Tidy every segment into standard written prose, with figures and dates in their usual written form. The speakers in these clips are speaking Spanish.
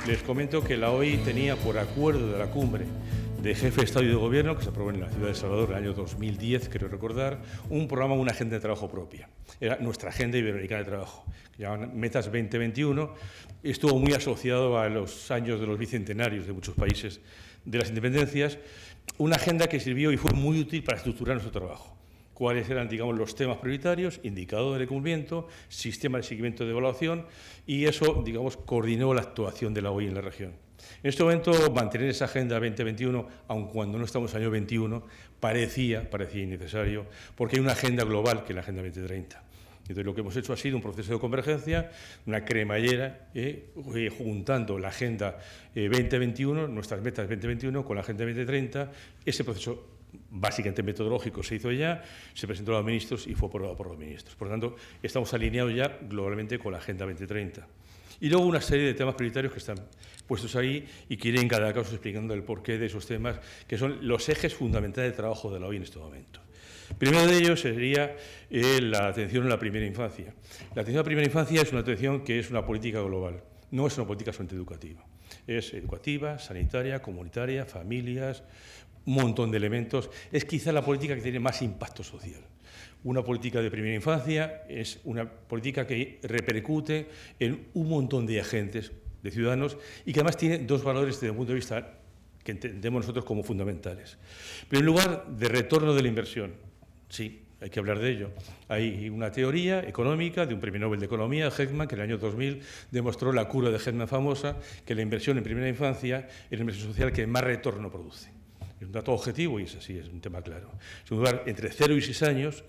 Les comento que la OI tenía, por acuerdo de la cumbre de jefe de Estado y de Gobierno, que se aprobó en la ciudad de Salvador en el año 2010, creo recordar, un programa, una agenda de trabajo propia. Era nuestra agenda iberoamericana de trabajo, que llaman Metas 2021. Estuvo muy asociado a los años de los bicentenarios de muchos países de las independencias. Una agenda que sirvió y fue muy útil para estructurar nuestro trabajo. Cuáles eran, digamos, los temas prioritarios, indicadores de cumplimiento, sistema de seguimiento de evaluación, y eso, digamos, coordinó la actuación de la OI en la región. En este momento, mantener esa Agenda 2021, aun cuando no estamos en el año 21, parecía innecesario, porque hay una agenda global que es la Agenda 2030. Entonces, lo que hemos hecho ha sido un proceso de convergencia, una cremallera, juntando la Agenda 2021, nuestras metas 2021, con la Agenda 2030. Ese proceso básicamente metodológico se hizo ya, se presentó a los ministros y fue aprobado por los ministros. Por lo tanto, estamos alineados ya globalmente con la Agenda 2030. Y luego una serie de temas prioritarios que están puestos ahí y que iré en cada caso explicando el porqué de esos temas, que son los ejes fundamentales del trabajo de la OI en este momento. Primero de ellos sería la atención a la primera infancia. La atención a la primera infancia es una atención que es una política global, no es una política solamente educativa. Es educativa, sanitaria, comunitaria, familias, un montón de elementos. Es quizá la política que tiene más impacto social. Una política de primera infancia es una política que repercute en un montón de agentes, de ciudadanos, y que además tiene dos valores desde el punto de vista que entendemos nosotros como fundamentales. En primer lugar, de retorno de la inversión. Sí, hay que hablar de ello. Hay una teoría económica de un premio Nobel de Economía, Heckman, que en el año 2000 demostró la curva de Heckman famosa, que la inversión en primera infancia es la inversión social que más retorno produce. Es un dato objetivo y es así, es un tema claro. En segundo lugar, entre 0 y 6 años,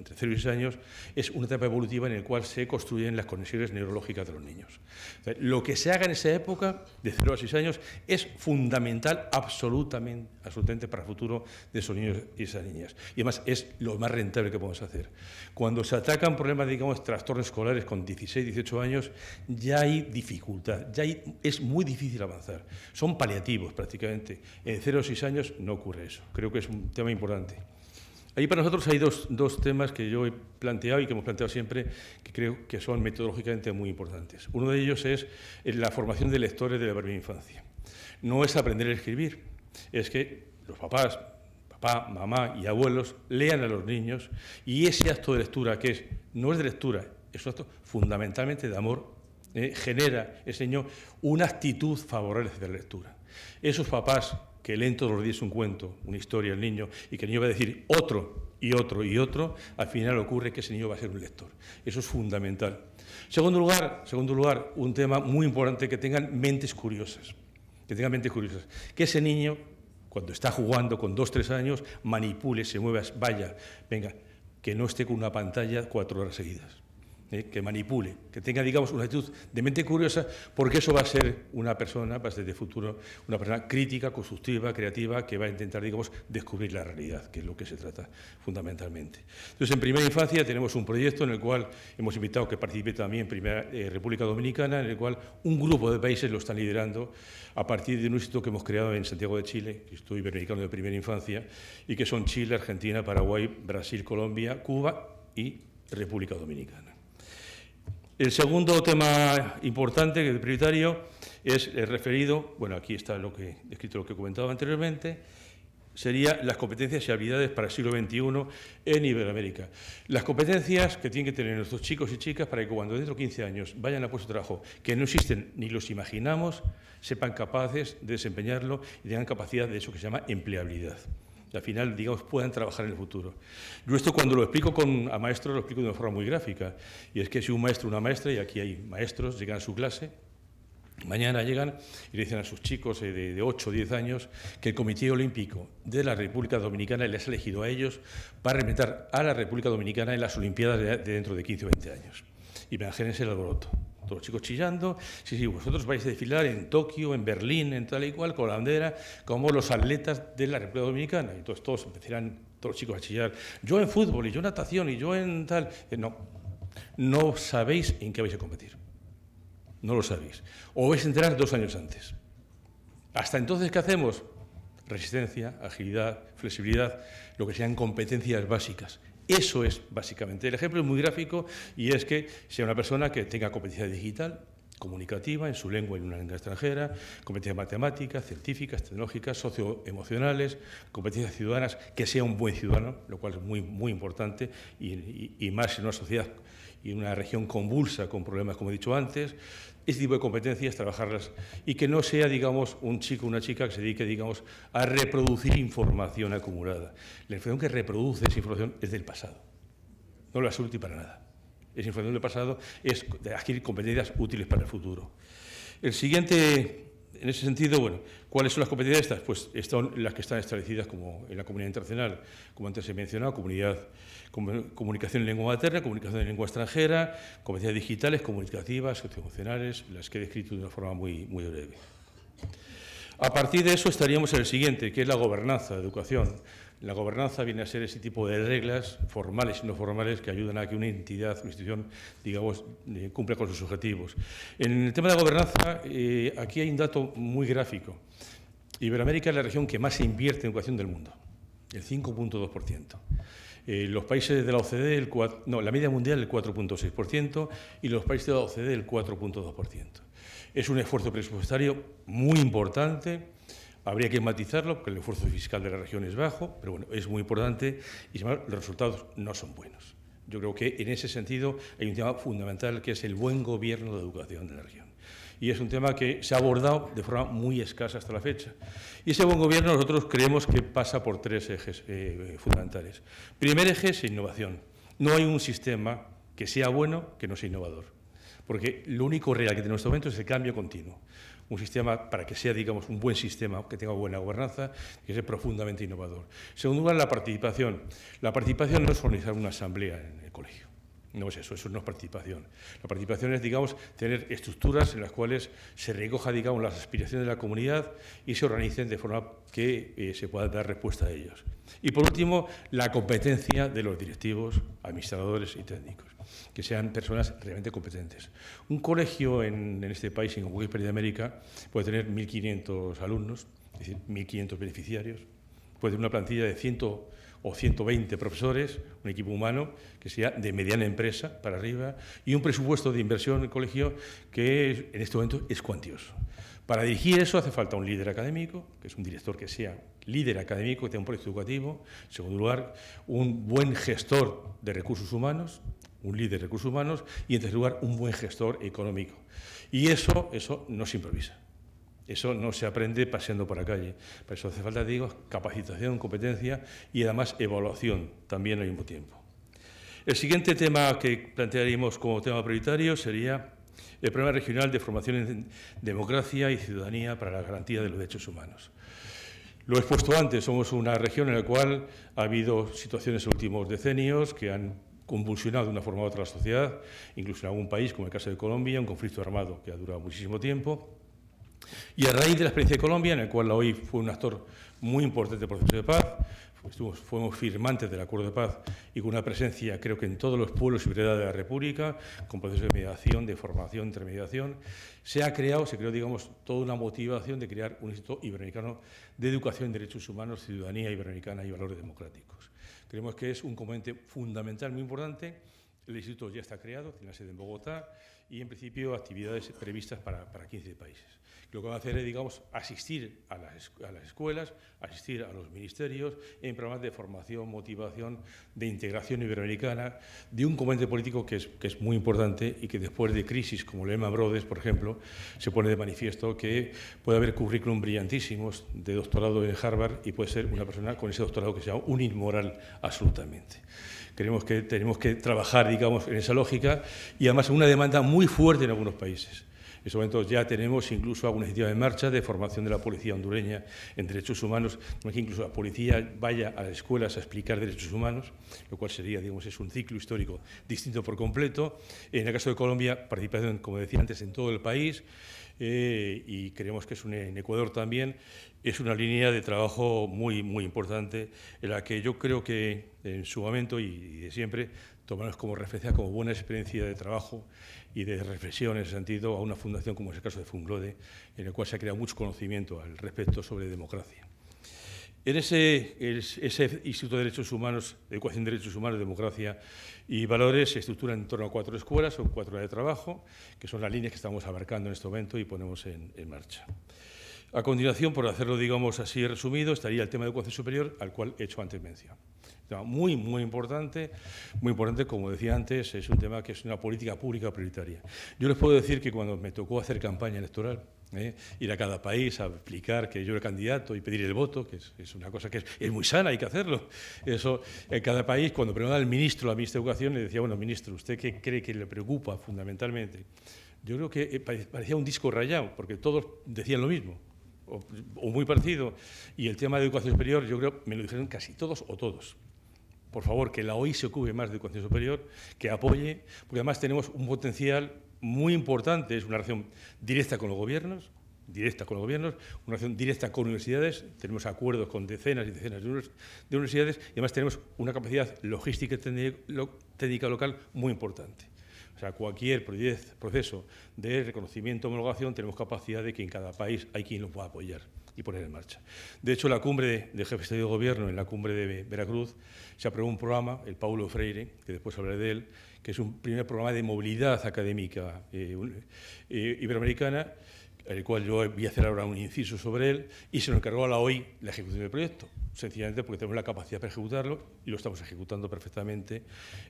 es una etapa evolutiva en la cual se construyen las conexiones neurológicas de los niños. O sea, lo que se haga en esa época, de 0 a 6 años, es fundamental absolutamente para el futuro de esos niños y esas niñas. Y además es lo más rentable que podemos hacer. Cuando se atacan problemas, digamos, trastornos escolares con 16, 18 años, ya hay dificultad, es muy difícil avanzar. Son paliativos prácticamente. En 0 a 6 años no ocurre eso. Creo que es un tema importante. Ahí para nosotros hay dos temas que yo he planteado y que hemos planteado siempre, que creo que son metodológicamente muy importantes. Uno de ellos es la formación de lectores de la primera infancia. No es aprender a escribir, es que los papás, papá, mamá y abuelos lean a los niños, y ese acto de lectura, que no es de lectura, es un acto fundamentalmente de amor, genera ese niño una actitud favorable hacia la lectura. Esos papás que leen todos los días un cuento, una historia al niño, y que el niño va a decir otro y otro y otro, al final ocurre que ese niño va a ser un lector. Eso es fundamental. Segundo lugar, un tema muy importante, que tengan mentes curiosas. Que ese niño, cuando está jugando con 2 o 3 años, manipule, se mueva, vaya, venga, que no esté con una pantalla 4 horas seguidas. Que manipule, que tenga, digamos, una actitud de mente curiosa, porque eso va a ser una persona, va a ser de futuro, una persona crítica, constructiva, creativa, que va a intentar, digamos, descubrir la realidad, que es lo que se trata fundamentalmente. Entonces, en primera infancia tenemos un proyecto en el cual hemos invitado que participe también República Dominicana, en el cual un grupo de países lo están liderando a partir de un instituto que hemos creado en Santiago de Chile, Instituto Iberoamericano de Primera Infancia, y que son Chile, Argentina, Paraguay, Brasil, Colombia, Cuba y República Dominicana. El segundo tema importante, prioritario, es el referido, bueno, aquí está escrito lo que he comentado anteriormente, sería las competencias y habilidades para el siglo XXI en Iberoamérica. Las competencias que tienen que tener nuestros chicos y chicas para que cuando dentro de 15 años vayan a puestos de trabajo, que no existen ni los imaginamos, sepan capaces de desempeñarlo y tengan capacidad de eso que se llama empleabilidad. Al final, digamos, puedan trabajar en el futuro. Yo esto, cuando lo explico a maestros, lo explico de una forma muy gráfica, y es que si un maestro o una maestra, y aquí hay maestros, llegan a su clase, mañana llegan y le dicen a sus chicos de 8 o 10 años que el Comité Olímpico de la República Dominicana les ha elegido a ellos para representar a la República Dominicana en las Olimpiadas de dentro de 15 o 20 años. Imagínense el alboroto. Todos los chicos chillando, sí, vosotros vais a desfilar en Tokio, en Berlín, en tal y cual, con la bandera, como los atletas de la República Dominicana. Y entonces todos empezarán, todos los chicos a chillar, yo en fútbol, y yo en natación, y yo en tal. No sabéis en qué vais a competir. No lo sabéis. O vais a enterar 2 años antes. Hasta entonces, ¿qué hacemos? Resistencia, agilidad, flexibilidad, lo que sean competencias básicas. Eso es básicamente. El ejemplo es muy gráfico, y es que sea una persona que tenga competencia digital, comunicativa en su lengua y en una lengua extranjera, competencias matemáticas, científicas, tecnológicas, socioemocionales, competencias ciudadanas, que sea un buen ciudadano, lo cual es muy, muy importante, y más en una sociedad y en una región convulsa con problemas, como he dicho antes. Este tipo de competencias, trabajarlas, y que no sea, digamos, un chico o una chica que se dedique, digamos, a reproducir información acumulada. La información que reproduce esa información es del pasado, no la es útil para nada. Esa información del pasado es de adquirir competencias útiles para el futuro. El siguiente, en ese sentido, bueno, ¿cuáles son las competencias estas? Pues son las que están establecidas como en la comunidad internacional, como antes he mencionado, comunicación en lengua materna, comunicación en lengua extranjera, competencias digitales, comunicativas, socioemocionales, las que he descrito de una forma muy, muy breve. A partir de eso estaríamos en el siguiente, que es la gobernanza de educación. La gobernanza viene a ser ese tipo de reglas formales y no formales que ayudan a que una entidad, una institución, digamos, cumpla con sus objetivos. En el tema de la gobernanza, aquí hay un dato muy gráfico. Iberoamérica es la región que más se invierte en educación del mundo, el 5,2%. Los países de la OCDE, la media mundial el 4,6% y los países de la OCDE el 4,2%. Es un esfuerzo presupuestario muy importante. Habría que matizarlo, porque el esfuerzo fiscal de la región es bajo, pero bueno, es muy importante y los resultados no son buenos. Yo creo que en ese sentido hay un tema fundamental que es el buen gobierno de educación de la región. Y es un tema que se ha abordado de forma muy escasa hasta la fecha. Y ese buen gobierno nosotros creemos que pasa por tres ejes fundamentales. Primer eje es innovación. No hay un sistema que sea bueno que no sea innovador, porque lo único real que tenemos en este momento es el cambio continuo. Un sistema, para que sea, digamos, un buen sistema, que tenga buena gobernanza, que sea profundamente innovador. En segundo lugar, la participación. La participación no es organizar una asamblea en el colegio. No es eso no es participación. La participación es, digamos, tener estructuras en las cuales se recoja, digamos, las aspiraciones de la comunidad y se organicen de forma que se pueda dar respuesta a ellos. Y, por último, la competencia de los directivos, administradores y técnicos, que sean personas realmente competentes. Un colegio en este país, en cualquier país de América, puede tener 1.500 alumnos, es decir, 1.500 beneficiarios, puede tener una plantilla de 100 o 120 profesores, un equipo humano que sea de mediana empresa para arriba y un presupuesto de inversión en el colegio que en este momento es cuantioso. Para dirigir eso hace falta un líder académico, que es un director que sea líder académico, que tenga un proyecto educativo. En segundo lugar, un buen gestor de recursos humanos, un líder de recursos humanos, y en tercer lugar, un buen gestor económico. Y eso no se improvisa. Eso no se aprende paseando por la calle. Para eso hace falta, digo, capacitación, competencia y además evaluación también al mismo tiempo. El siguiente tema que plantearíamos como tema prioritario sería el Programa Regional de Formación en Democracia y Ciudadanía para la Garantía de los Derechos Humanos. Lo he expuesto antes, somos una región en la cual ha habido situaciones en los últimos decenios que han convulsionado de una forma u otra la sociedad, incluso en algún país, como el caso de Colombia, un conflicto armado que ha durado muchísimo tiempo. Y a raíz de la experiencia de Colombia, en la cual la OI fue un actor muy importante del proceso de paz, fuimos firmantes del acuerdo de paz y con una presencia, creo que en todos los pueblos y ciudades de la República, con procesos de mediación, de formación, intermediación, se creó, digamos, toda una motivación de crear un Instituto Iberoamericano de Educación en Derechos Humanos, Ciudadanía Iberoamericana y Valores Democráticos. Creemos que es un componente fundamental, muy importante. El instituto ya está creado, tiene la sede en Bogotá y, en principio, actividades previstas para 15 países. Lo que va a hacer es, digamos, asistir a las escuelas, asistir a los ministerios en programas de formación, motivación, de integración iberoamericana, de un componente político que es muy importante y que después de crisis como Lehman Brothers, por ejemplo, se pone de manifiesto que puede haber currículum brillantísimos de doctorado en Harvard y puede ser una persona con ese doctorado que sea un inmoral absolutamente. Creemos que tenemos que trabajar, digamos, en esa lógica y además una demanda muy fuerte en algunos países. En estos momentos ya tenemos incluso alguna iniciativa en marcha de formación de la policía hondureña en derechos humanos, que incluso la policía vaya a las escuelas a explicar derechos humanos, lo cual sería, digamos, es un ciclo histórico distinto por completo. En el caso de Colombia, participación, como decía antes, en todo el país y creemos que en Ecuador también es una línea de trabajo muy, muy importante en la que yo creo que en su momento y de siempre tomamos como referencia, como buena experiencia de trabajo y de reflexión en ese sentido a una fundación como es el caso de Funglode, en el cual se ha creado mucho conocimiento al respecto sobre democracia. En ese Instituto de Derechos Humanos, de Educación de Derechos Humanos, Democracia y Valores, se estructura en torno a 4 escuelas o 4 áreas de trabajo, que son las líneas que estamos abarcando en este momento y ponemos en marcha. A continuación, por hacerlo, digamos así resumido, estaría el tema de educación superior, al cual he hecho antes mención. Muy importante, como decía antes, es un tema que es una política pública prioritaria. Yo les puedo decir que cuando me tocó hacer campaña electoral, ir a cada país a explicar que yo era candidato y pedir el voto, que es una cosa que es muy sana, hay que hacerlo. Eso, en cada país, cuando preguntaba al ministro, la ministra de Educación, le decía, bueno, ministro, ¿usted qué cree que le preocupa fundamentalmente? Yo creo que parecía un disco rayado, porque todos decían lo mismo, o muy parecido. Y el tema de educación superior, yo creo, me lo dijeron casi todos o todos. Por favor, que la OI se ocupe más de educación superior, que apoye, porque además tenemos un potencial muy importante, es una relación directa con los gobiernos, una relación directa con universidades, tenemos acuerdos con decenas y decenas de universidades y además tenemos una capacidad logística y técnica local muy importante. O sea, cualquier proceso de reconocimiento o homologación tenemos capacidad de que en cada país hay quien lo pueda apoyar y poner en marcha. De hecho, la cumbre de jefes de Gobierno, en la cumbre de Veracruz, se aprobó un programa, el Paulo Freire, que después hablaré de él, que es un primer programa de movilidad académica iberoamericana, el cual yo voy a hacer ahora un inciso sobre él, y se lo encargó a la OI la ejecución del proyecto, sencillamente porque tenemos la capacidad para ejecutarlo y lo estamos ejecutando perfectamente,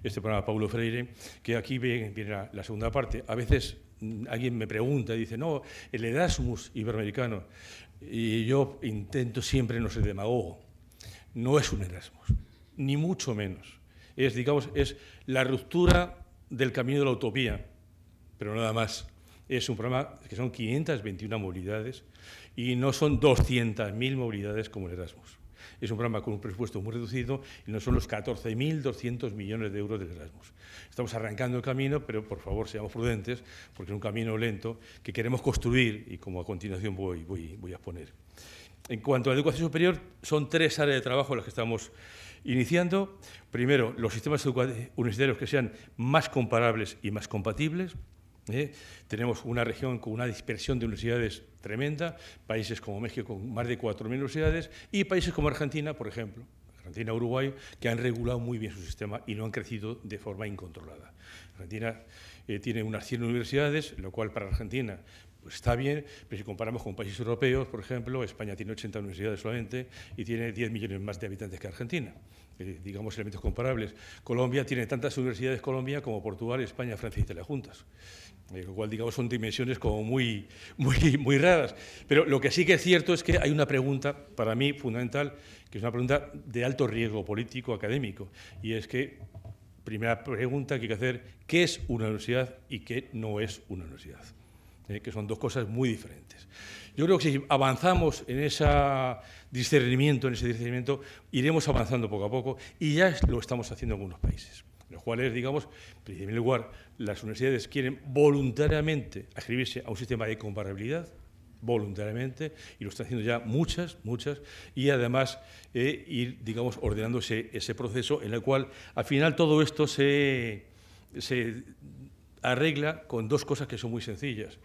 este programa Paulo Freire, que aquí viene la segunda parte. A veces alguien me pregunta y dice, no, el Erasmus iberoamericano, y yo intento siempre no ser demagogo, no es un Erasmus, ni mucho menos. Es, digamos, es la ruptura del camino de la utopía, pero nada más. Es un programa que son 521 movilidades y no son 200.000 movilidades como el Erasmus. Es un programa con un presupuesto muy reducido y no son los 14.200 millones de euros del Erasmus. Estamos arrancando el camino, pero por favor seamos prudentes, porque es un camino lento que queremos construir y como a continuación voy a exponer. En cuanto a la educación superior, son 3 áreas de trabajo las que estamos iniciando. Primero, los sistemas universitarios que sean más comparables y más compatibles. Tenemos una región con una dispersión de universidades tremenda, países como México con más de 4.000 universidades y países como Argentina, por ejemplo, Argentina, Uruguay, que han regulado muy bien su sistema y no han crecido de forma incontrolada. Argentina tiene unas 100 universidades, lo cual para Argentina pues está bien, pero si comparamos con países europeos, por ejemplo, España tiene 80 universidades solamente y tiene 10 millones más de habitantes que Argentina. Digamos, elementos comparables. Colombia tiene tantas universidades como Portugal, España, Francia y Italia juntas. Lo cual, digamos, son dimensiones como muy raras. Pero lo que sí que es cierto es que hay una pregunta, para mí, fundamental, que es una pregunta de alto riesgo político, académico, y es que, primera pregunta que hay que hacer, ¿qué es una universidad y qué no es una universidad? Que son dos cosas muy diferentes. Yo creo que si avanzamos en ese discernimiento, iremos avanzando poco a poco y ya lo estamos haciendo en algunos países, en los cuales, digamos, en primer lugar, las universidades quieren voluntariamente adscribirse a un sistema de comparabilidad, voluntariamente, y lo están haciendo ya muchas, y además ir, digamos, ordenando ese proceso en el cual, al final, todo esto se arregla con 2 cosas que son muy sencillas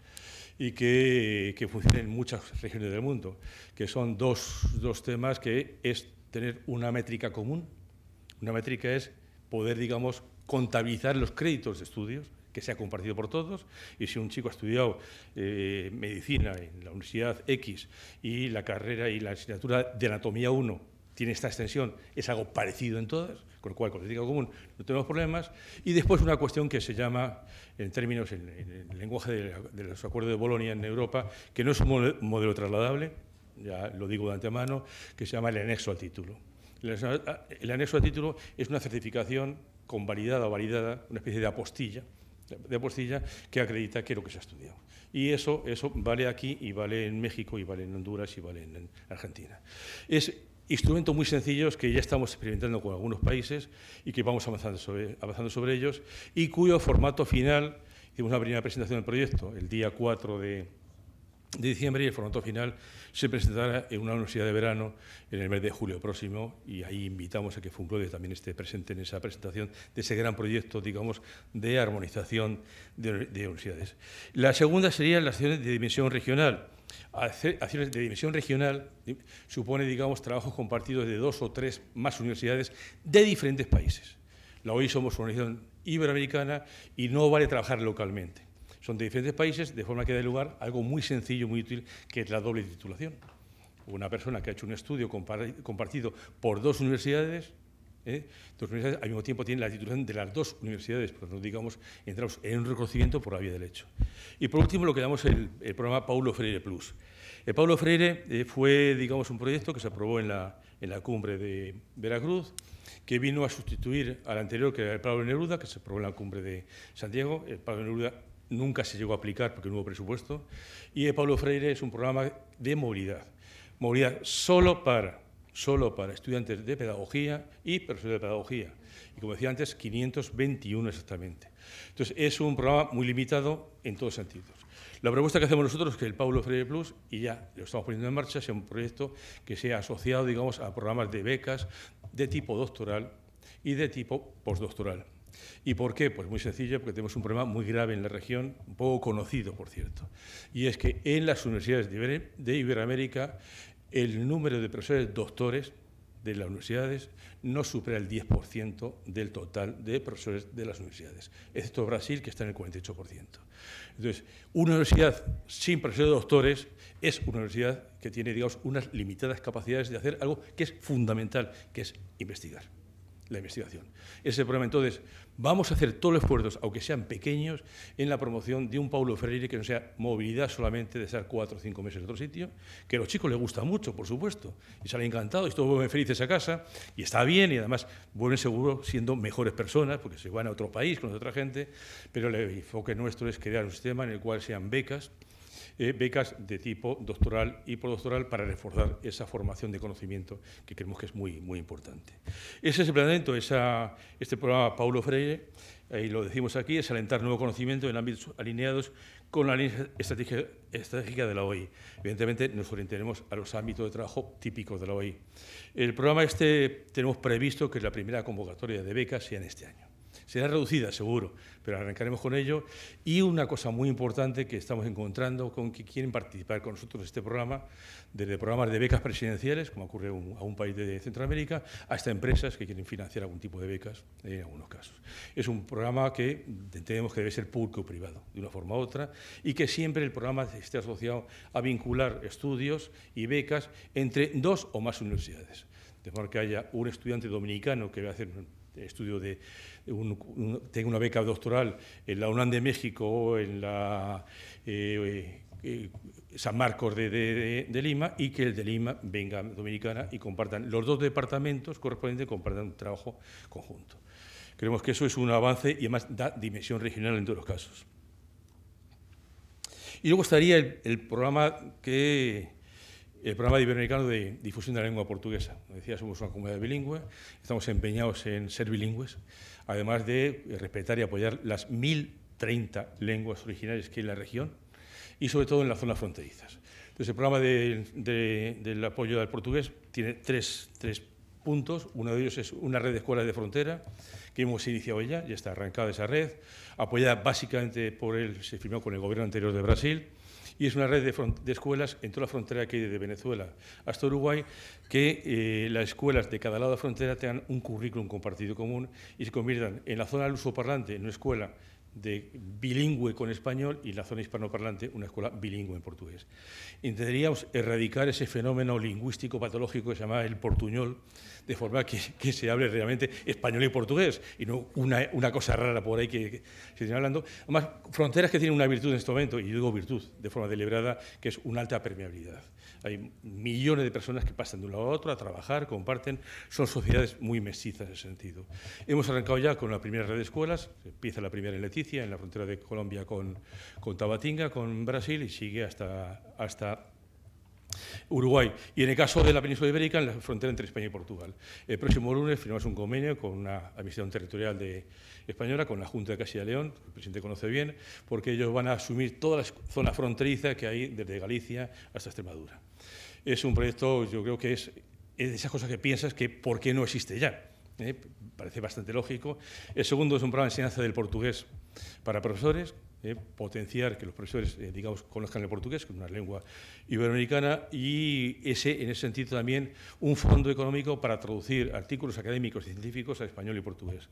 y que funcionan en muchas regiones del mundo, que son dos temas, que es tener una métrica común. Una métrica es poder, digamos, contabilizar los créditos de estudios, que sea compartido por todos, y si un chico ha estudiado medicina en la Universidad X y la carrera y la asignatura de anatomía 1 tiene esta extensión, es algo parecido en todas, con lo cual con métrica común no tenemos problemas. Y después una cuestión que se llama, en términos, en el lenguaje de los acuerdos de Bolonia en Europa, que no es un modelo trasladable, ya lo digo de antemano, que se llama el anexo al título. El anexo al título es una certificación convalidada o validada, una especie de apostilla que acredita que es lo que se ha estudiado. Y eso vale aquí y vale en México y vale en Honduras y vale en Argentina. Es instrumentos muy sencillos que ya estamos experimentando con algunos países y que vamos avanzando sobre ellos y cuyo formato final, hicimos una primera presentación del proyecto el día 4 de de diciembre y el formato final se presentará en una universidad de verano en el mes de julio próximo, y ahí invitamos a que FUNCLODE también esté presente en esa presentación de ese gran proyecto, digamos, de armonización de universidades. La segunda sería las acciones de dimensión regional. Acciones de dimensión regional supone, digamos, trabajos compartidos de 2 o 3 más universidades de diferentes países. La OI somos una organización iberoamericana y no vale trabajar localmente. Son de diferentes países, de forma que da lugar a algo muy sencillo, muy útil, que es la doble titulación. Una persona que ha hecho un estudio compartido por 2 universidades, al mismo tiempo tiene la titulación de las 2 universidades, pues no digamos, entramos en un reconocimiento por la vía del hecho. Y por último, lo que llamamos el programa Paulo Freire Plus. El Paulo Freire fue, digamos, un proyecto que se aprobó en la cumbre de Veracruz, que vino a sustituir al anterior, que era el Pablo Neruda, que se aprobó en la cumbre de Santiago. El Pablo Neruda nunca se llegó a aplicar porque no hubo presupuesto, y el Paulo Freire es un programa de movilidad solo para estudiantes de pedagogía y profesores de pedagogía, y como decía antes, 521 exactamente. Entonces, es un programa muy limitado en todos sentidos. La propuesta que hacemos nosotros es que el Paulo Freire Plus, y ya lo estamos poniendo en marcha, sea un proyecto que sea asociado, digamos, a programas de becas de tipo doctoral y de tipo postdoctoral. ¿Y por qué? Pues muy sencillo, porque tenemos un problema muy grave en la región, un poco conocido, por cierto, y es que en las universidades de Iberoamérica el número de profesores doctores de las universidades no supera el 10% del total de profesores de las universidades, excepto Brasil, que está en el 48%. Entonces, una universidad sin profesores doctores es una universidad que tiene, digamos, unas limitadas capacidades de hacer algo que es fundamental, que es investigar. La investigación. Ese problema, entonces, vamos a hacer todos los esfuerzos, aunque sean pequeños, en la promoción de un Paulo Freire que no sea movilidad solamente de estar 4 o 5 meses en otro sitio, que a los chicos les gusta mucho, por supuesto, y salen encantados, y todos vuelven felices a casa, y está bien, y además vuelven seguro siendo mejores personas, porque se van a otro país con otra gente, pero el enfoque nuestro es crear un sistema en el cual sean becas de tipo doctoral y postdoctoral para reforzar esa formación de conocimiento que creemos que es muy, muy importante. Ese es el planteamiento, este programa Paulo Freire, y lo decimos aquí, es alentar nuevo conocimiento en ámbitos alineados con la línea estratégica de la OI. Evidentemente nos orientaremos a los ámbitos de trabajo típicos de la OI. El programa tenemos previsto que la primera convocatoria de becas sea en este año. Será reducida, seguro, pero arrancaremos con ello. Y una cosa muy importante que estamos encontrando con que quieren participar con nosotros en este programa, desde programas de becas presidenciales, como ocurre a un país de Centroamérica, hasta empresas que quieren financiar algún tipo de becas en algunos casos. Es un programa que entendemos que debe ser público o privado, de una forma u otra, y que siempre el programa esté asociado a vincular estudios y becas entre 2 o más universidades. De forma que haya un estudiante dominicano que va a hacer un estudio tenga una beca doctoral en la UNAM de México o en la San Marcos de Lima, y que el de Lima venga a Dominicana y compartan, los 2 departamentos correspondientes compartan un trabajo conjunto. Creemos que eso es un avance y además da dimensión regional en todos los casos. Y luego estaría el programa iberoamericano de difusión de la lengua portuguesa. Como decía, somos una comunidad bilingüe, estamos empeñados en ser bilingües, además de respetar y apoyar las 1.030 lenguas originarias que hay en la región y sobre todo en las zonas fronterizas. Entonces, el programa del apoyo al portugués tiene tres puntos. Uno de ellos es una red de escuelas de frontera que hemos iniciado ya está arrancada esa red, apoyada básicamente se firmó con el gobierno anterior de Brasil, y es una red de escuelas en toda la frontera que hay desde Venezuela hasta Uruguay, que las escuelas de cada lado de la frontera tengan un currículum compartido común y se conviertan en la zona lusoparlante en una escuela bilingüe con español, y la zona hispanoparlante una escuela bilingüe en portugués. Intentaríamos erradicar ese fenómeno lingüístico patológico que se llama el portuñol, de forma que se hable realmente español y portugués, y no una cosa rara por ahí que se viene hablando. Además, fronteras que tienen una virtud en este momento, y yo digo virtud de forma deliberada, que es una alta permeabilidad. Hay millones de personas que pasan de un lado a otro a trabajar, comparten, son sociedades muy mestizas en ese sentido. Hemos arrancado ya con la primera red de escuelas, empieza la primera en Leticia, en la frontera de Colombia con Tabatinga, con Brasil, y sigue hasta Uruguay. Y en el caso de la península ibérica, en la frontera entre España y Portugal. El próximo lunes firmamos un convenio con una administración territorial española, con la Junta de Castilla y León, que el presidente conoce bien, porque ellos van a asumir toda la zona fronteriza que hay desde Galicia hasta Extremadura. Es un proyecto, yo creo que es de esas cosas que piensas que ¿por qué no existe ya? Parece bastante lógico. El segundo es un programa de enseñanza del portugués para profesores, potenciar que los profesores, digamos, conozcan el portugués, que es una lengua iberoamericana, y en ese sentido también un fondo económico para traducir artículos académicos y científicos a español y portugués,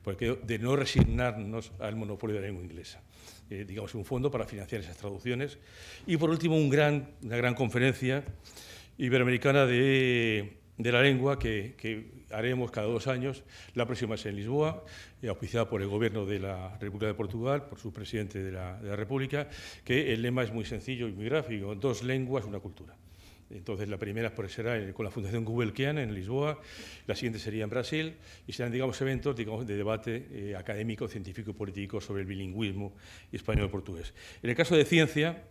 porque de no resignarnos al monopolio de la lengua inglesa. Digamos, un fondo para financiar esas traducciones. Y por último, una gran conferencia iberoamericana de la lengua que haremos cada 2 años. La próxima es en Lisboa, auspiciada por el Gobierno de la República de Portugal, por su presidente de la República, que el lema es muy sencillo y muy gráfico: 2 lenguas, una cultura. Entonces, la primera será con la Fundación Gulbenkian en Lisboa, la siguiente sería en Brasil, y serán, digamos, eventos, digamos, de debate académico, científico y político sobre el bilingüismo español-portugués. En el caso de ciencia,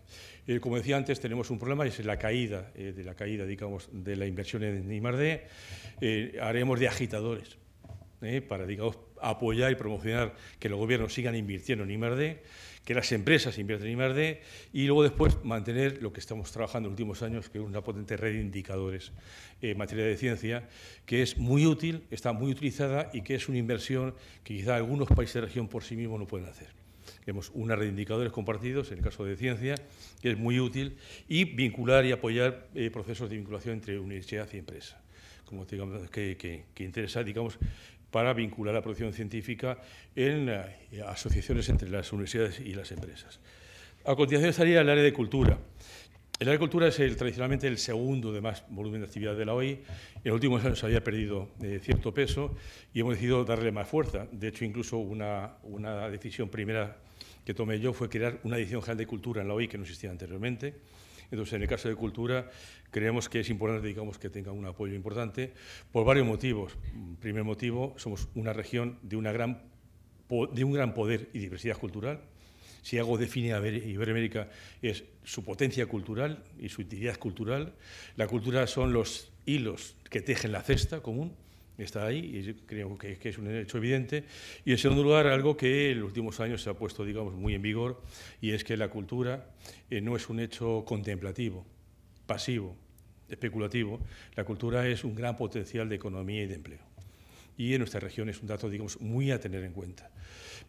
como decía antes, tenemos un problema, es la caída, digamos, de la inversión en I+D. Haremos de agitadores para, digamos, apoyar y promocionar que los gobiernos sigan invirtiendo en I+D, que las empresas invierten en I+D, y luego después mantener lo que estamos trabajando en los últimos años, que es una potente red de indicadores en materia de ciencia, que es muy útil, está muy utilizada y que es una inversión que quizá algunos países de la región por sí mismos no pueden hacer. Tenemos una red de indicadores compartidos, en el caso de ciencia, que es muy útil, y vincular y apoyar procesos de vinculación entre universidad y empresa, como digamos, que interesa, digamos, para vincular la producción científica en asociaciones entre las universidades y las empresas. A continuación estaría el área de cultura. El área de cultura es tradicionalmente el segundo de más volumen de actividad de la OI. En los últimos años había perdido cierto peso y hemos decidido darle más fuerza. De hecho, incluso una decisión primera que tomé yo fue crear una Dirección General de Cultura en la OI que no existía anteriormente. Entonces, en el caso de cultura, creemos que es importante, digamos, que tenga un apoyo importante por varios motivos. Primer motivo, somos una región de un gran poder y diversidad cultural. Si algo define a Iberoamérica es su potencia cultural y su utilidad cultural. La cultura son los hilos que tejen la cesta común. Está ahí y creo que es un hecho evidente. Y en segundo lugar, algo que en los últimos años se ha puesto, digamos, muy en vigor, y es que la cultura no es un hecho contemplativo, pasivo, especulativo. La cultura es un gran potencial de economía y de empleo. Y en nuestra región es un dato, digamos, muy a tener en cuenta.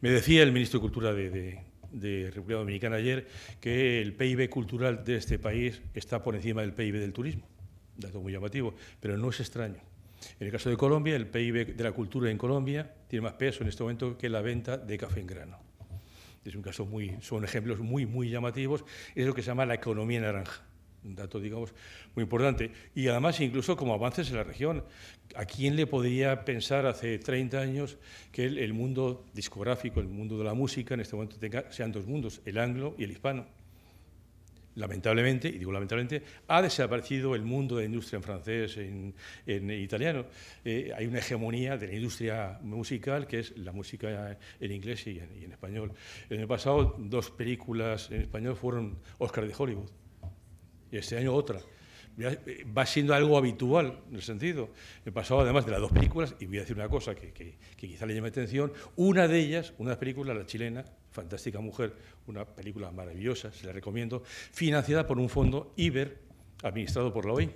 Me decía el ministro de Cultura de República Dominicana ayer que el PIB cultural de este país está por encima del PIB del turismo. Un dato muy llamativo, pero no es extraño. En el caso de Colombia, el PIB de la cultura en Colombia tiene más peso en este momento que la venta de café en grano. Es un caso son ejemplos muy llamativos. Es lo que se llama la economía naranja. Un dato, digamos, muy importante. Y además, incluso como avances en la región. ¿A quién le podría pensar hace 30 años que el mundo discográfico, el mundo de la música, en este momento sean 2 mundos, el anglo y el hispano? Lamentablemente, y digo lamentablemente, ha desaparecido el mundo de la industria en francés, en italiano. Hay una hegemonía de la industria musical, que es la música en inglés y en español. En el pasado, 2 películas en español fueron Oscar de Hollywood, y este año otra. Va siendo algo habitual en el sentido. Me pasaba además de las 2 películas, y voy a decir una cosa que quizá le llame atención, una de ellas, una película, la chilena, Fantástica Mujer, una película maravillosa, se la recomiendo, financiada por un fondo IBER, administrado por la OI.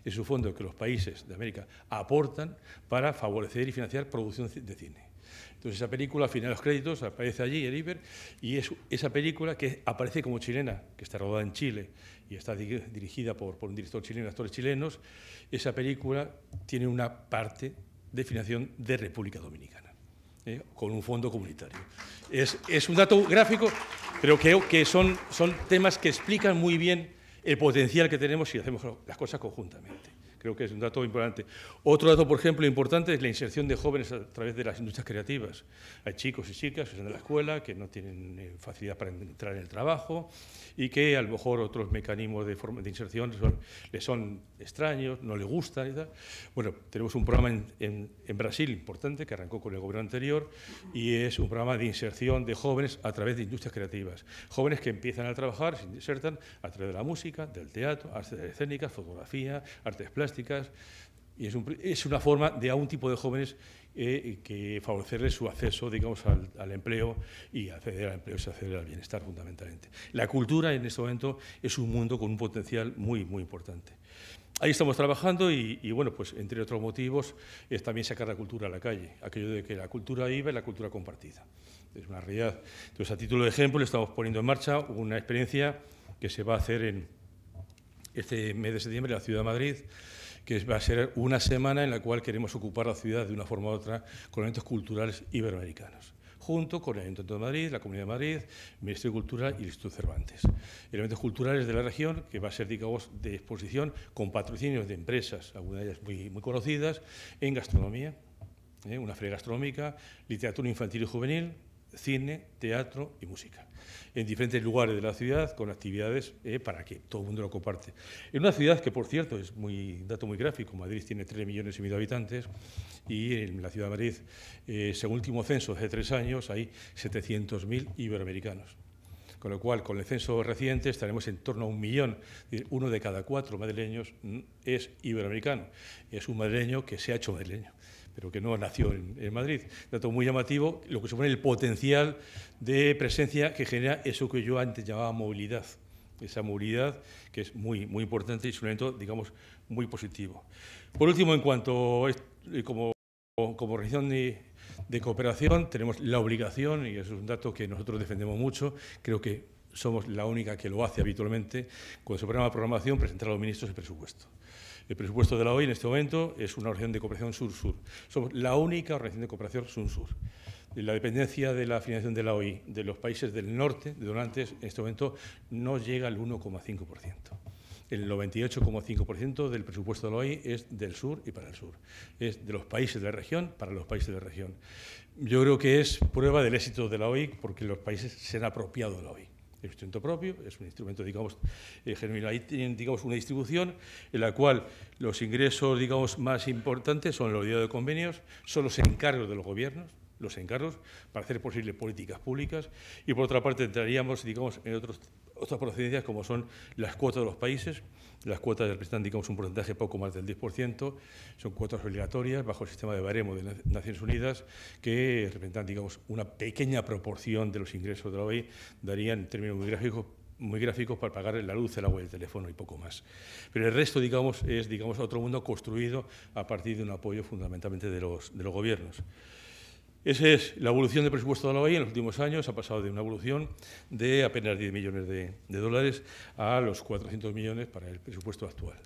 Es un fondo que los países de América aportan para favorecer y financiar producción de cine. Entonces, esa película, al final de los créditos, aparece allí el IBER, y es esa película que aparece como chilena, que está rodada en Chile y está dirigida por un director chileno, actores chilenos. Esa película tiene una parte de financiación de República Dominicana, con un fondo comunitario. Es un dato gráfico, pero creo que son temas que explican muy bien el potencial que tenemos si hacemos las cosas conjuntamente. Creo que es un dato importante. Otro dato, por ejemplo, importante es la inserción de jóvenes a través de las industrias creativas. Hay chicos y chicas que son de la escuela, que no tienen facilidad para entrar en el trabajo y que a lo mejor otros mecanismos de inserción les son extraños, no les gustan y tal. Bueno, tenemos un programa en Brasil importante que arrancó con el gobierno anterior y es un programa de inserción de jóvenes a través de industrias creativas. Jóvenes que empiezan a trabajar, se insertan a través de la música, del teatro, artes escénicas, fotografía, artes plásticas. Y es una forma de a un tipo de jóvenes que favorecerles su acceso, digamos, al empleo, y acceder al empleo es acceder al bienestar fundamentalmente. La cultura en este momento es un mundo con un potencial muy, muy importante. Ahí estamos trabajando y bueno, pues entre otros motivos es también sacar la cultura a la calle, aquello de que la cultura viva es la cultura compartida. Es una realidad. Entonces, a título de ejemplo, estamos poniendo en marcha una experiencia que se va a hacer en este mes de septiembre en la ciudad de Madrid, que va a ser una semana en la cual queremos ocupar la ciudad de una forma u otra con eventos culturales iberoamericanos, junto con el Ayuntamiento de Madrid, la Comunidad de Madrid, el Ministerio de Cultura y el Instituto Cervantes. Eventos culturales de la región, que va a ser, digamos, de exposición con patrocinios de empresas, algunas de ellas muy conocidas, en gastronomía, una feria gastronómica, literatura infantil y juvenil, cine, teatro y música, en diferentes lugares de la ciudad, con actividades para que todo el mundo lo comparte. En una ciudad que, por cierto, es un dato muy gráfico, Madrid tiene 3,5 millones de habitantes y en la ciudad de Madrid, según el último censo de hace 3 años, hay 700.000 iberoamericanos. Con lo cual, con el censo reciente, estaremos en torno a 1 millón. Uno de cada 4 madrileños es iberoamericano. Es un madrileño que se ha hecho madrileño, pero que no nació en Madrid. Dato muy llamativo, lo que supone el potencial de presencia que genera eso que yo antes llamaba movilidad. Esa movilidad que es muy importante y es un elemento, digamos, muy positivo. Por último, en cuanto como organización de cooperación, tenemos la obligación, y eso es un dato que nosotros defendemos mucho, creo que somos la única que lo hace habitualmente, cuando se programa programación, presentar a los ministros el presupuesto. El presupuesto de la OI en este momento es una organización de cooperación sur-sur. Somos la única organización de cooperación sur-sur. La dependencia de la financiación de la OI de los países del norte, de donantes, en este momento no llega al 1,5%. El 98,5% del presupuesto de la OI es del sur y para el sur. Es de los países de la región para los países de la región. Yo creo que es prueba del éxito de la OI porque los países se han apropiado de la OI. Es un instrumento propio, es un instrumento, digamos, genuino. Ahí tienen, digamos, una distribución en la cual los ingresos, digamos, más importantes son los de convenios, son los encargos de los gobiernos, los encargos para hacer posible políticas públicas, y por otra parte entraríamos, digamos, en otras procedencias como son las cuotas de los países. Las cuotas representan, digamos, un porcentaje poco más del 10%, son cuotas obligatorias bajo el sistema de baremo de Naciones Unidas que representan, digamos, una pequeña proporción de los ingresos de la OI, darían, en términos muy gráficos, para pagar la luz, el agua y el teléfono y poco más. Pero el resto, digamos, es, digamos, otro mundo construido a partir de un apoyo fundamentalmente de los gobiernos. Esa es la evolución del presupuesto de la OI en los últimos años. Ha pasado de una evolución de apenas 10 millones de dólares a los 400 millones para el presupuesto actual,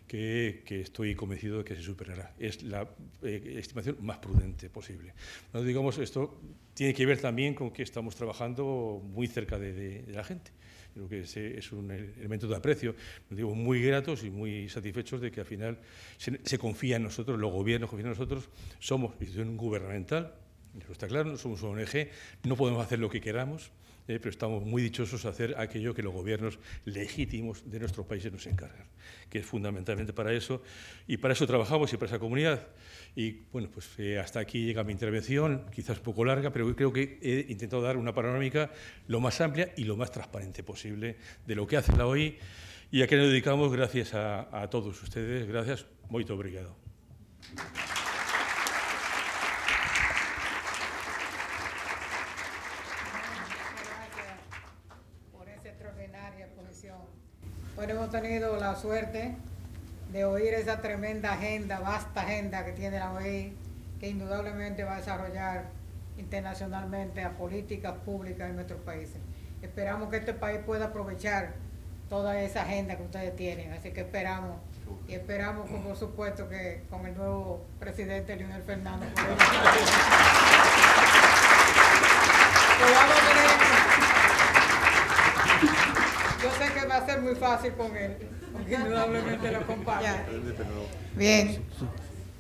que estoy convencido de que se superará. Es la estimación más prudente posible. No, digamos, esto tiene que ver también con que estamos trabajando muy cerca de la gente. Creo que es un elemento de aprecio. Nos digo muy gratos y muy satisfechos de que al final se confía en nosotros, los gobiernos confían en nosotros. Somos institución gubernamental. Eso está claro, no somos una ONG, no podemos hacer lo que queramos, pero estamos muy dichosos de hacer aquello que los gobiernos legítimos de nuestros países nos encargan, que es fundamentalmente para eso, y para eso trabajamos y para esa comunidad. Y bueno, pues hasta aquí llega mi intervención, quizás un poco larga, pero creo que he intentado dar una panorámica lo más amplia y lo más transparente posible de lo que hace la OI y a qué nos dedicamos. Gracias a todos ustedes, gracias, muito obrigado. Bueno, hemos tenido la suerte de oír esa tremenda agenda, vasta agenda que tiene la OI, que indudablemente va a desarrollar internacionalmente a políticas públicas en nuestros países. Esperamos que este país pueda aprovechar toda esa agenda que ustedes tienen, así que esperamos, y esperamos, por supuesto, que con el nuevo presidente Leonel Fernández podamos tener. Yo sé que va a ser muy muy fácil con él, porque indudablemente lo comparto. Bien,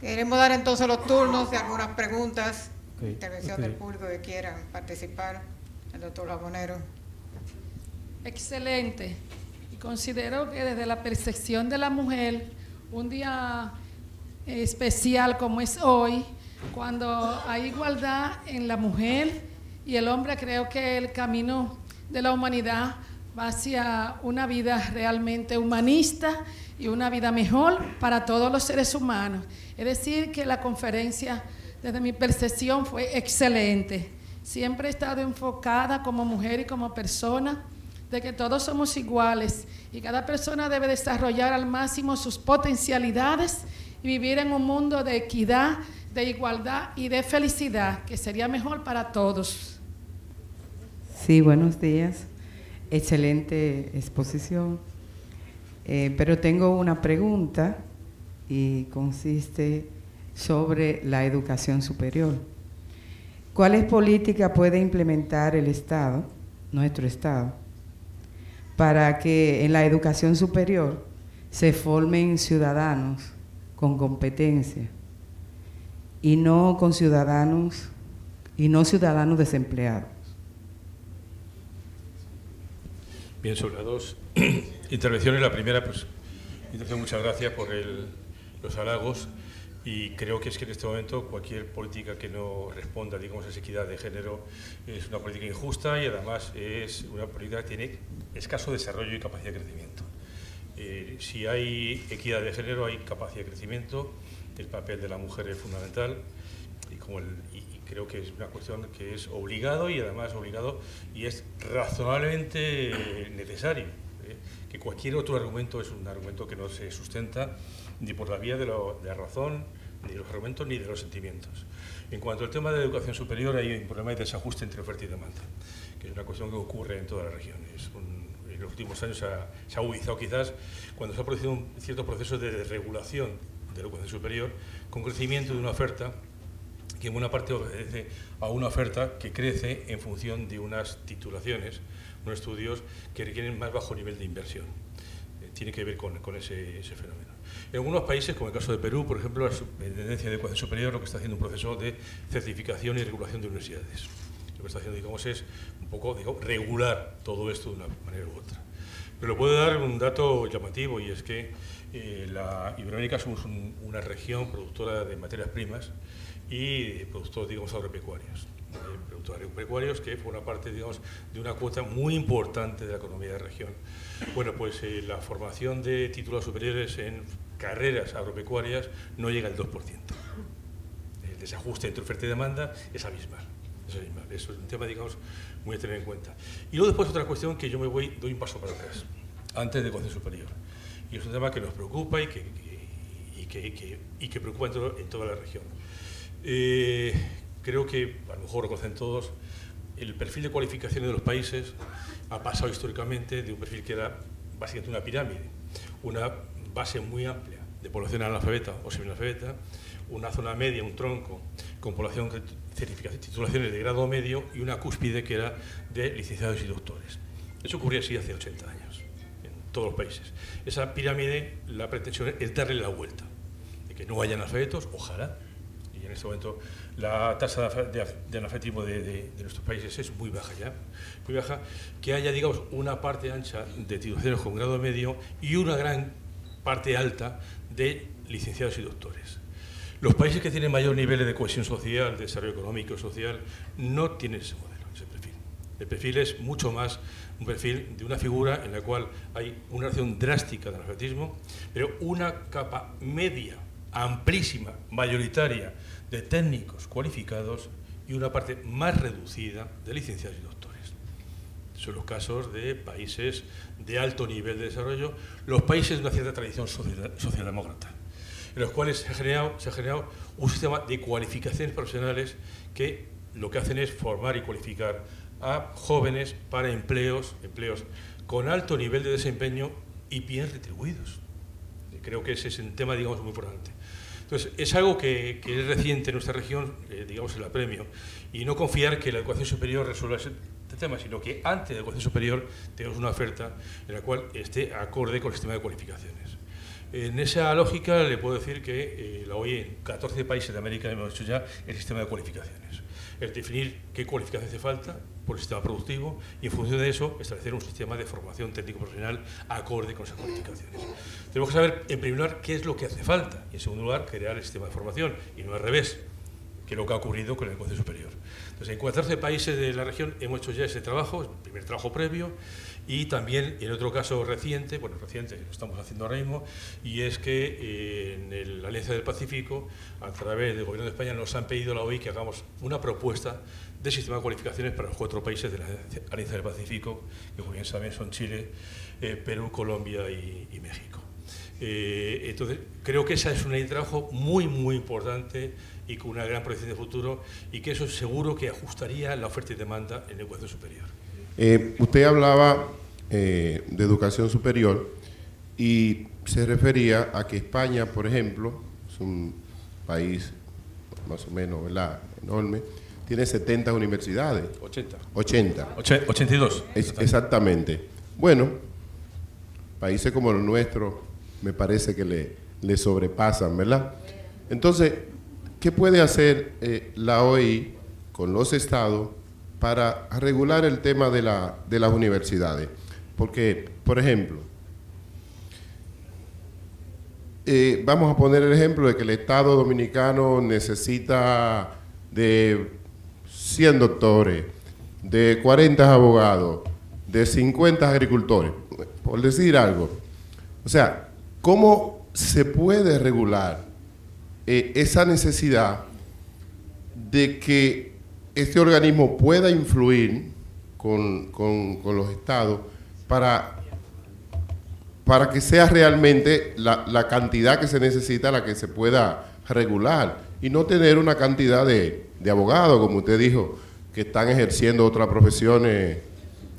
queremos dar entonces los turnos de algunas preguntas, intervención del público que quieran participar. El doctor Labonero. Excelente. Y considero que desde la percepción de la mujer, un día especial como es hoy, cuando hay igualdad en la mujer y el hombre, creo que el camino de la humanidad va hacia una vida realmente humanista y una vida mejor para todos los seres humanos. Es decir, que la conferencia, desde mi percepción, fue excelente. Siempre he estado enfocada como mujer y como persona de que todos somos iguales y cada persona debe desarrollar al máximo sus potencialidades y vivir en un mundo de equidad, de igualdad y de felicidad, que sería mejor para todos. Sí, buenos días. Excelente exposición. Pero tengo una pregunta y consiste sobre la educación superior. ¿Cuáles políticas puede implementar el Estado, nuestro Estado, para que en la educación superior se formen ciudadanos con competencia y no ciudadanos desempleados? Bien, sobre las dos intervenciones, la primera, pues, muchas gracias por los halagos. Y creo que es que en este momento cualquier política que no responda, digamos, a esa equidad de género es una política injusta y además es una política que tiene escaso desarrollo y capacidad de crecimiento. Si hay equidad de género, hay capacidad de crecimiento, el papel de la mujer es fundamental y creo que es una cuestión que es obligado y además obligado y es razonablemente necesario. Que cualquier otro argumento es un argumento que no se sustenta ni por la vía de la razón, ni de los argumentos, ni de los sentimientos. En cuanto al tema de la educación superior, hay un problema de desajuste entre oferta y demanda, que es una cuestión que ocurre en todas las regiones. En los últimos años se ha agudizado quizás cuando se ha producido un cierto proceso de desregulación de la educación superior, con crecimiento de una oferta que en buena parte obedece a una oferta que crece en función de unas titulaciones, unos estudios que requieren más bajo nivel de inversión. Tiene que ver con ese fenómeno. En algunos países, como el caso de Perú, por ejemplo, la Superintendencia de Educación Superior lo que está haciendo un proceso de certificación y regulación de universidades. Lo que está haciendo, digamos, es un poco, regular todo esto de una manera u otra. Pero le puedo dar un dato llamativo y es que la Iberoamérica somos una región productora de materias primas y productores, digamos, agropecuarios. Productores agropecuarios que forman parte, digamos, de una cuota muy importante de la economía de la región. Bueno, pues la formación de títulos superiores en carreras agropecuarias no llega al 2%. El desajuste entre oferta y demanda es abismal. Eso es un tema, digamos, muy a tener en cuenta. Y luego después otra cuestión que yo doy un paso para atrás, antes de educación superior. Y es un tema que nos preocupa y que preocupa en toda la región. Creo que, a lo mejor lo conocen todos, el perfil de cualificaciones de los países ha pasado históricamente de un perfil que era básicamente una pirámide, una base muy amplia de población analfabeta o semianalfabeta, una zona media, un tronco, con población que titulaciones de grado medio y una cúspide que era de licenciados y doctores. Eso ocurría así hace 80 años, en todos los países. Esa pirámide, la pretensión es darle la vuelta, de que no haya analfabetos, ojalá. Y en este momento la tasa de analfabetismo de nuestros países es muy baja ya, muy baja, que haya, digamos, una parte ancha de titulaciones con grado medio y una gran parte alta de licenciados y doctores. Los países que tienen mayor nivel de cohesión social, de desarrollo económico y social, no tienen ese modelo, ese perfil. El perfil es mucho más un perfil de una figura en la cual hay una relación drástica de analfabetismo, pero una capa media, amplísima, mayoritaria, de técnicos cualificados y una parte más reducida de licenciados y doctores. Son los casos de países de alto nivel de desarrollo, los países de una cierta tradición socialdemócrata, en los cuales se ha generado un sistema de cualificaciones profesionales que lo que hacen es formar y cualificar a jóvenes para empleos con alto nivel de desempeño y bien retribuidos. Creo que ese es un tema, digamos, muy importante. Entonces, es algo que es reciente en nuestra región, digamos, el apremio, y no confiar que la educación superior resuelva ese tema, sino que antes del Consejo Superior tenemos una oferta en la cual esté acorde con el sistema de cualificaciones. En esa lógica le puedo decir que la OIE en 14 países de América hemos hecho ya el sistema de cualificaciones. Es definir qué cualificación hace falta por el sistema productivo y en función de eso establecer un sistema de formación técnico-profesional acorde con esas cualificaciones. Tenemos que saber, en primer lugar, qué es lo que hace falta y en segundo lugar, crear el sistema de formación y no al revés, que es lo que ha ocurrido con el Consejo Superior. Entonces, en 14 países de la región hemos hecho ya ese trabajo, el primer trabajo previo, y también en otro caso reciente, bueno, reciente, lo estamos haciendo ahora mismo, y es que en la Alianza del Pacífico, a través del Gobierno de España, nos han pedido a la OI que hagamos una propuesta de sistema de cualificaciones para los 4 países de la Alianza del Pacífico, que como bien saben son Chile, Perú, Colombia y México. Entonces, creo que esa es una línea de trabajo muy, muy importante y con una gran proyección de futuro, y que eso seguro que ajustaría la oferta y demanda en el Consejo Superior. Usted hablaba de educación superior y se refería a que España, por ejemplo, es un país más o menos, ¿verdad?, enorme, tiene 70 universidades. 82. Exactamente. Bueno, países como los nuestros me parece que le sobrepasan, ¿verdad? Entonces, ¿qué puede hacer la OI con los estados para regular el tema de las universidades? Porque, por ejemplo, vamos a poner el ejemplo de que el Estado dominicano necesita de 100 doctores, de 40 abogados, de 50 agricultores, por decir algo. O sea, ¿cómo se puede regular esa necesidad de que este organismo pueda influir con los estados para que sea realmente la cantidad que se necesita la que se pueda regular y no tener una cantidad de abogados, como usted dijo, que están ejerciendo otras profesiones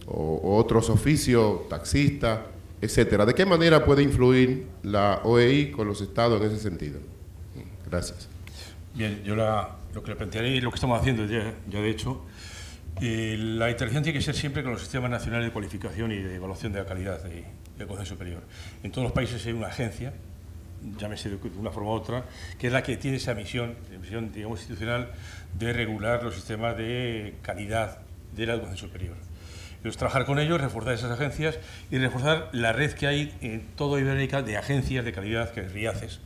o otros oficios, taxistas, etcétera? ¿De qué manera puede influir la OEI con los estados en ese sentido? Gracias. Bien, yo lo que le plantearé y lo que estamos haciendo ya de hecho, la interacción tiene que ser siempre con los sistemas nacionales de cualificación y de evaluación de la calidad del Consejo Superior. En todos los países hay una agencia, llámese de una forma u otra, que es la que tiene esa misión digamos, institucional de regular los sistemas de calidad de la educación superior. Entonces, trabajar con ellos, reforzar esas agencias y reforzar la red que hay en toda Iberoamérica de agencias de calidad, que es RIACES,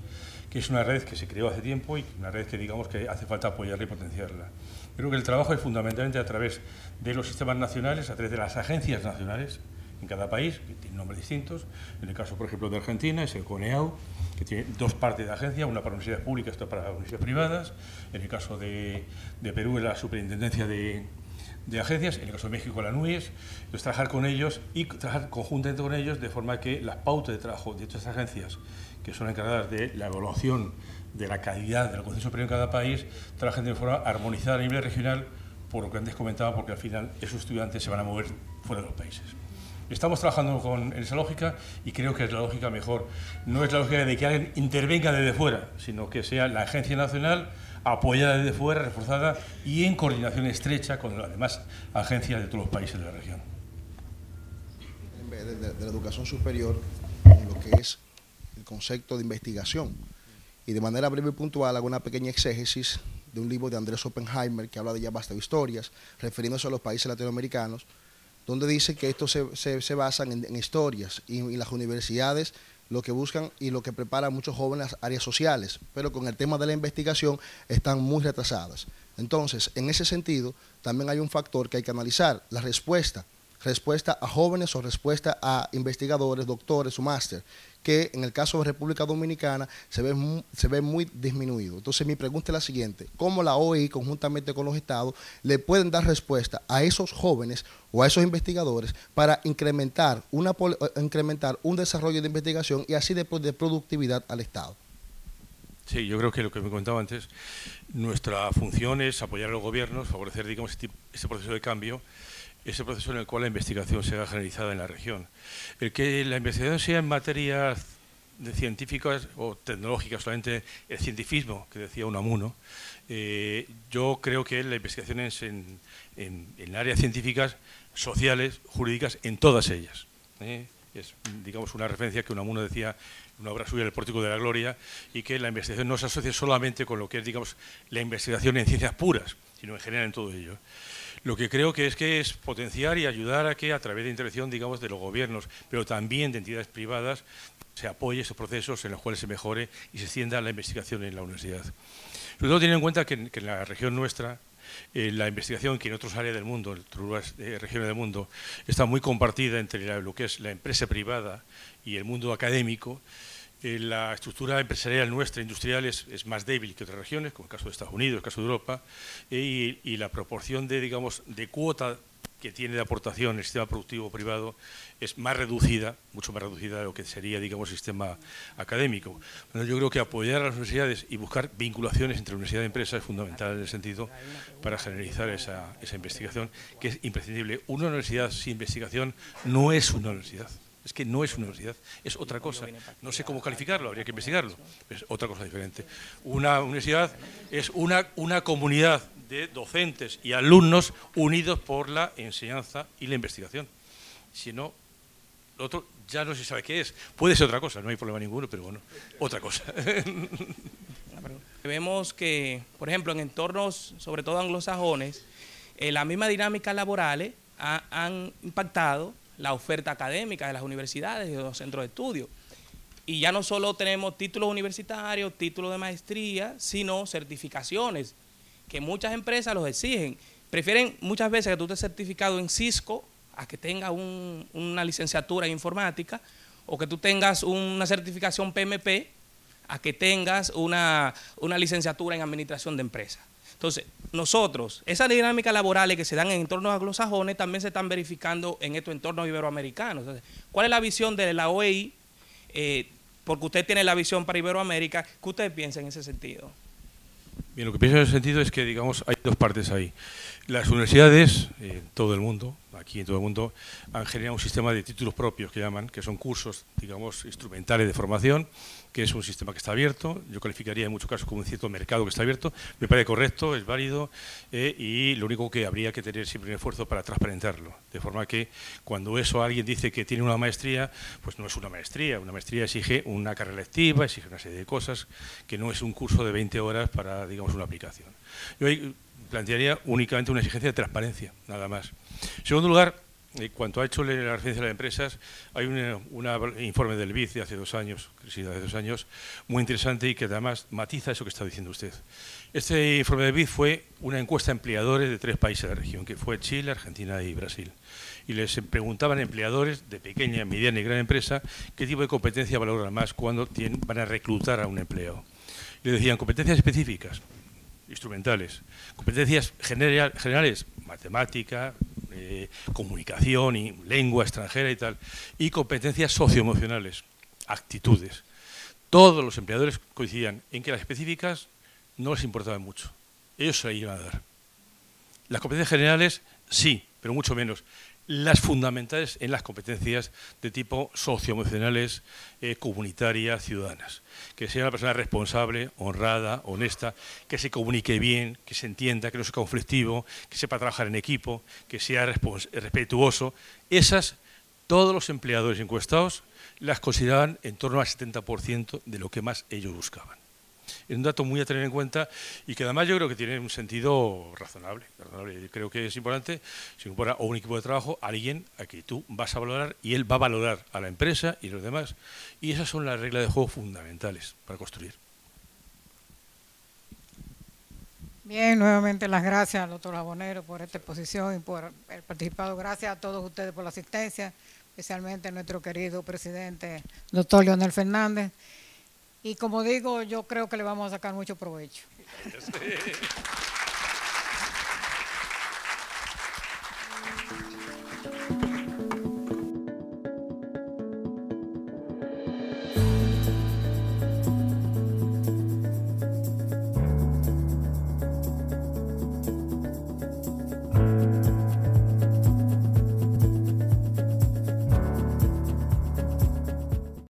que es una red que se creó hace tiempo y una red que digamos que hace falta apoyarla y potenciarla. Creo que el trabajo es fundamentalmente a través de los sistemas nacionales, a través de las agencias nacionales en cada país, que tienen nombres distintos. En el caso, por ejemplo, de Argentina, es el CONEAU, que tiene 2 partes de agencia, una para universidades públicas y otra para universidades privadas. En el caso de Perú, es la Superintendencia de agencias, en el caso de México, la NUIES. Entonces, trabajar con ellos y trabajar conjuntamente con ellos de forma que las pautas de trabajo de estas agencias, que son encargadas de la evaluación de la calidad del Consejo Superior en cada país, trabajen de forma armonizada a nivel regional, por lo que antes comentaba, porque al final esos estudiantes se van a mover fuera de los países. Estamos trabajando en esa lógica y creo que es la lógica mejor. No es la lógica de que alguien intervenga desde fuera, sino que sea la agencia nacional apoyada desde fuera, reforzada y en coordinación estrecha con las demás agencias de todos los países de la región. De la educación superior, en lo que es el concepto de investigación. Y de manera breve y puntual hago una pequeña exégesis de un libro de Andrés Oppenheimer que habla de ya basta de historias, refiriéndose a los países latinoamericanos, donde dice que estos se basan en historias y las universidades lo que buscan y lo que preparan a muchos jóvenes a áreas sociales, pero con el tema de la investigación están muy retrasadas. Entonces, en ese sentido, también hay un factor que hay que analizar, la respuesta a jóvenes o respuesta a investigadores, doctores o máster, que en el caso de República Dominicana se ve muy disminuido. Entonces mi pregunta es la siguiente: ¿cómo la OEI conjuntamente con los estados le pueden dar respuesta a esos jóvenes o a esos investigadores para incrementar un desarrollo de investigación y así de productividad al Estado? Sí, yo creo que lo que me comentaba antes, nuestra función es apoyar a los gobiernos, favorecer, digamos, este proceso de cambio, ese proceso en el cual la investigación sea generalizada en la región. El que la investigación sea en materias científicas o tecnológicas, solamente el cientifismo, que decía Unamuno, yo creo que la investigación en áreas científicas sociales, jurídicas, en todas ellas. Es, digamos, una referencia que Unamuno decía en una obra suya, El Pórtico de la Gloria, y que la investigación no se asocia solamente con lo que es, digamos, la investigación en ciencias puras, sino en general en todo ello. Lo que creo que es potenciar y ayudar a que, a través de intervención, digamos, de los gobiernos, pero también de entidades privadas, se apoye esos procesos en los cuales se mejore y se extienda la investigación en la universidad. Sobre todo teniendo en cuenta que en la región nuestra, la investigación, que en otras áreas del mundo, en otras regiones del mundo, está muy compartida entre lo que es la empresa privada y el mundo académico. La estructura empresarial nuestra, industrial, es más débil que otras regiones, como el caso de Estados Unidos, el caso de Europa, y la proporción de, digamos, de cuota que tiene de aportación el sistema productivo privado es más reducida, mucho más reducida de lo que sería, digamos, el sistema académico. Bueno, yo creo que apoyar a las universidades y buscar vinculaciones entre universidad y empresa es fundamental en el sentido para generalizar esa investigación, que es imprescindible. Una universidad sin investigación no es una universidad. Es que no es una universidad, es otra cosa. No sé cómo calificarlo, habría que investigarlo. Es otra cosa diferente. Una universidad es una comunidad de docentes y alumnos unidos por la enseñanza y la investigación. Si no, lo otro ya no se sabe qué es. Puede ser otra cosa, no hay problema ninguno, pero bueno, otra cosa. Vemos que, por ejemplo, en entornos, sobre todo anglosajones, las mismas dinámicas laborales han impactado la oferta académica de las universidades y de los centros de estudio. Y ya no solo tenemos títulos universitarios, títulos de maestría, sino certificaciones, que muchas empresas los exigen. Prefieren muchas veces que tú estés certificado en Cisco a que tengas una licenciatura en informática, o que tú tengas una certificación PMP a que tengas una licenciatura en administración de empresas. Entonces, nosotros, esas dinámicas laborales que se dan en entornos anglosajones también se están verificando en estos entornos iberoamericanos. Entonces, ¿cuál es la visión de la OEI? Porque usted tiene la visión para Iberoamérica. ¿Qué usted piensa en ese sentido? Bien, lo que pienso en ese sentido es que, digamos, hay dos partes ahí. Las universidades, en todo el mundo, aquí en todo el mundo, han generado un sistema de títulos propios que llaman, que son cursos, digamos, instrumentales de formación, que es un sistema que está abierto. Yo calificaría en muchos casos como un cierto mercado que está abierto. Me parece correcto, es válido, y lo único que habría que tener siempre un esfuerzo para transparentarlo. De forma que cuando eso alguien dice que tiene una maestría, pues no es una maestría. Una maestría exige una carrera lectiva, exige una serie de cosas, que no es un curso de 20 horas para, digamos, una aplicación. Yo ahí plantearía únicamente una exigencia de transparencia, nada más. En segundo lugar, en cuanto ha hecho la referencia a las empresas, hay un informe del BID de hace 2 años, muy interesante y que además matiza eso que está diciendo usted. Este informe del BID fue una encuesta a empleadores de 3 países de la región, que fue Chile, Argentina y Brasil. Y les preguntaban a empleadores de pequeña, mediana y gran empresa qué tipo de competencia valoran más cuando van a reclutar a un empleado. Y le decían competencias específicas, instrumentales, competencias generales, matemática, comunicación y lengua extranjera y tal, y competencias socioemocionales, actitudes. Todos los empleadores coincidían en que las específicas no les importaban mucho, ellos se las iban a dar. Las competencias generales sí, pero mucho menos. Las fundamentales en las competencias de tipo socioemocionales, comunitarias, ciudadanas. Que sea una persona responsable, honrada, honesta, que se comunique bien, que se entienda, que no sea conflictivo, que sepa trabajar en equipo, que sea respetuoso. Esas, todos los empleadores encuestados las consideraban en torno al 70% de lo que más ellos buscaban. Es un dato muy a tener en cuenta y que además yo creo que tiene un sentido razonable. Yo creo que es importante, si incorpora a un equipo de trabajo, alguien a que tú vas a valorar y él va a valorar a la empresa y los demás. Y esas son las reglas de juego fundamentales para construir. Bien, nuevamente las gracias al doctor Labonero por esta exposición y por el participado. Gracias a todos ustedes por la asistencia, especialmente a nuestro querido presidente, doctor Leonel Fernández. Y como digo, yo creo que le vamos a sacar mucho provecho.